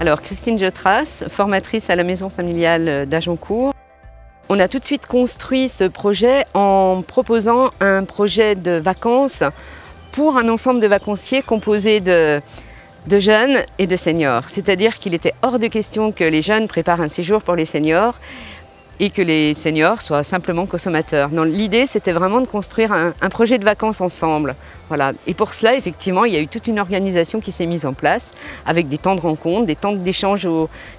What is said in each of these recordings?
Alors Christine Jeutras, formatrice à la maison familiale d'Agincourt. On a tout de suite construit ce projet en proposant un projet de vacances pour un ensemble de vacanciers composé de jeunes et de seniors. C'est-à-dire qu'il était hors de question que les jeunes préparent un séjour pour les seniors et que les seniors soient simplement consommateurs. L'idée, c'était vraiment de construire un projet de vacances ensemble. Voilà. Et pour cela, effectivement, il y a eu toute une organisation qui s'est mise en place avec des temps de rencontre, des temps d'échange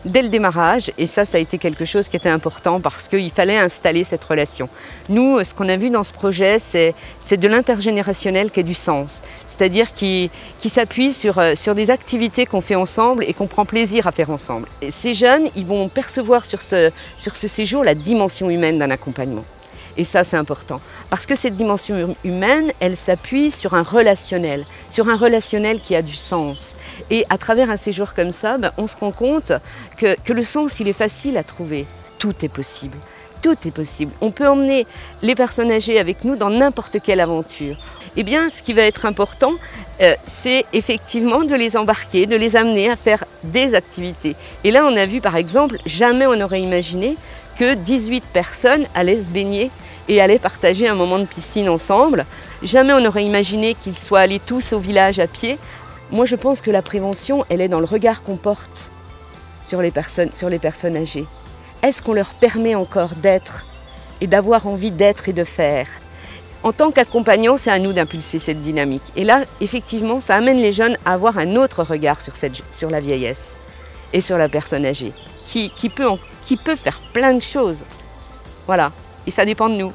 dès le démarrage. Et ça a été quelque chose qui était important parce qu'il fallait installer cette relation. Nous, ce qu'on a vu dans ce projet, c'est de l'intergénérationnel qui a du sens. C'est-à-dire qui s'appuie sur des activités qu'on fait ensemble et qu'on prend plaisir à faire ensemble. Et ces jeunes, ils vont percevoir sur ce séjour la dimension humaine d'un accompagnement. Et ça, c'est important. Parce que cette dimension humaine, elle s'appuie sur un relationnel qui a du sens. Et à travers un séjour comme ça, on se rend compte que le sens, il est facile à trouver. Tout est possible. Tout est possible. On peut emmener les personnes âgées avec nous dans n'importe quelle aventure. Eh bien, ce qui va être important, c'est effectivement de les embarquer, de les amener à faire des activités. Et là, on a vu, par exemple, jamais on n'aurait imaginé que 18 personnes allaient se baigner et allaient partager un moment de piscine ensemble. Jamais on n'aurait imaginé qu'ils soient allés tous au village à pied. Moi, je pense que la prévention, elle est dans le regard qu'on porte sur les personnes âgées. Est-ce qu'on leur permet encore d'être et d'avoir envie d'être et de faire? En tant qu'accompagnant, c'est à nous d'impulser cette dynamique. Et là, effectivement, ça amène les jeunes à avoir un autre regard sur la vieillesse et sur la personne âgée, qui peut faire plein de choses. Voilà, et ça dépend de nous.